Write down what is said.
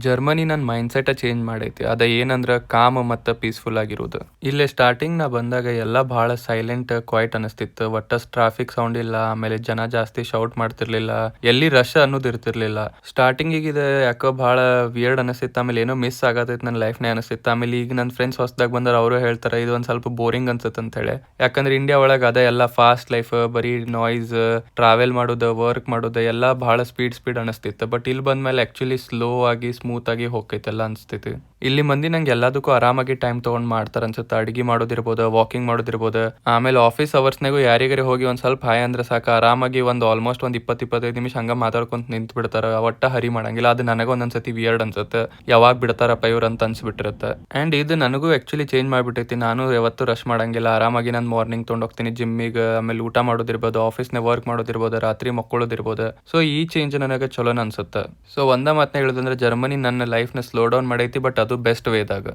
Germany ನನ್ನ mindset change ಮಾಡೈತಿ. ಅದ ಏನಂದ್ರ ಕಾಮ್ ಮತ್ತು ಪೀಸ್ಫುಲ್ ಆಗಿರೋದು. ಇಲ್ಲಿ ಸ್ಟಾರ್ಟಿಂಗ್ ನಾ ಬಂದಾಗ ಎಲ್ಲ ಭಾಳ ಸೈಲೆಂಟ್ ಕ್ವೈಟ್ ಅನಿಸ್ತಿತ್ತು. ಒಟ್ಟ ಟ್ರಾಫಿಕ್ ಸೌಂಡ್ ಇಲ್ಲ, ಆಮೇಲೆ ಜನ ಜಾಸ್ತಿ ಶೌಟ್ ಮಾಡ್ತಿರ್ಲಿಲ್ಲ, ಎಲ್ಲಿ ರಶ್ ಅನ್ನೋದು ಇರ್ತಿರ್ಲಿಲ್ಲ. ಸ್ಟಾರ್ಟಿಂಗಿಗೆ ಇದು ಯಾಕೋ ಭಾಳ ವಿಯರ್ಡ್ ಅನಿಸ್ತಿತ್ತು, ಆಮೇಲೆ ಏನೋ ಮಿಸ್ ಆಗತೈತೆ ನನ್ನ ಲೈಫ್ನೇ ಅನಿಸ್ತಿತ್ತು. ಆಮೇಲೆ ಈಗ ನನ್ನ ಫ್ರೆಂಡ್ಸ್ ಹೊಸದಾಗ ಬಂದ್ರೆ ಅವರು ಹೇಳ್ತಾರೆ ಇದು ಒಂದು ಸ್ವಲ್ಪ ಬೋರಿಂಗ್ ಅನ್ಸುತ್ತೆ ಅಂತ ಹೇಳಿ. ಯಾಕಂದ್ರೆ ಇಂಡಿಯಾ ಒಳಗೆ ಅದ ಎಲ್ಲ ಫಾಸ್ಟ್ ಲೈಫ್, ಬರೀ ನಾಯ್ಸ್, ಟ್ರಾವೆಲ್ ಮಾಡೋದು, ವರ್ಕ್ ಮಾಡೋದು ಎಲ್ಲ ಭಾಳ ಸ್ಪೀಡ್ ಅನಿಸ್ತಿತ್ತು. ಬಟ್ ಇಲ್ಲಿ ಬಂದ್ಮೇಲೆ ಆ್ಯಕ್ಚುಲಿ ಸ್ಲೋ ಆಗಿ ಸ್ಮೂತ್ ಆಗಿ ಹೋಗ್ತೈತೆಲ್ಲ ಅನಿಸ್ತೈತಿ. ಇಲ್ಲಿ ಮಂದಿ ನಂಗೆ ಎಲ್ಲದಕ್ಕೂ ಆರಾಮಾಗಿ ಟೈಮ್ ತೊಗೊಂಡು ಮಾಡ್ತಾರೆ ಅನ್ಸುತ್ತೆ. ಅಡುಗೆ ಮಾಡೋದಿರ್ಬೋದು, ವಾಕಿಂಗ್ ಮಾಡೋದಿರ್ಬೋದು, ಆಮೇಲೆ ಆಫೀಸ್ ಅವರ್ಸ್ನಾಗೂ ಯಾರಿಗಾರಿ ಹೋಗಿ ಒಂದು ಸ್ವಲ್ಪ ಹಾಯ್ ಅಂದ್ರೆ ಸಾಕು, ಆರಾಮಾಗಿ ಒಂದು ಆಲ್ಮೋಸ್ಟ್ ಒಂದು 20-25 ನಿಮಿಷ ಹಂಗೆ ಮಾತಾಡ್ಕೊಂತ ನಿಂತು ಬಿಡ್ತಾರೆ. ಒಟ್ಟ ಹರಿ ಮಾಡಂಗಿಲ್ಲ. ಅದು ನನಗೆ ಒಂದೊಂದ್ಸತಿ ವಿಯರ್ಡ್ ಅನ್ಸುತ್ತೆ, ಯಾವಾಗ ಬಿಡ್ತಾರಪ್ಪ ಇವ್ರು ಅಂತ ಅನ್ಸ್ಬಿಟ್ಟಿರುತ್ತೆ. ಆ್ಯಂಡ್ ಇದು ನನಗೂ ಆ್ಯಕ್ಚುಲಿ ಚೇಂಜ್ ಮಾಡಿಬಿಟ್ಟೈತಿ. ನಾನು ಯಾವತ್ತೂ ರಶ್ ಮಾಡಂಗಿಲ್ಲ, ಆರಾಮಾಗಿ ನಾನು ಮಾರ್ನಿಂಗ್ ತೊಗೊಂಡು ಹೋಗ್ತೀನಿ ಜಿಮ್ಮಿಗೆ, ಆಮೇಲೆ ಊಟ ಮಾಡೋದಿರ್ಬೋದು, ಆಫೀಸ್ನಾಗ ವರ್ಕ್ ಮಾಡೋದಿರ್ಬೋದು, ರಾತ್ರಿ ಮಕ್ಕೊಳ್ಳೋದಿರ್ಬೋದು. ಸೊ ಈ ಚೇಂಜ್ ನನಗೆ ಚಲೋನ ಅನ್ಸುತ್ತೆ. ಸೊ ಒಂದೇ ಮಾತನ್ನ ಹೇಳೋದಂದ್ರೆ ಜರ್ಮನಿ ನನ್ನ ಲೈಫ್ನ ಸ್ಲೋ ಡೌನ್ ಮಾಡೈತಿ, ಬಟ್ ಅದು ಬೆಸ್ಟ್ ವೇದಾಗ.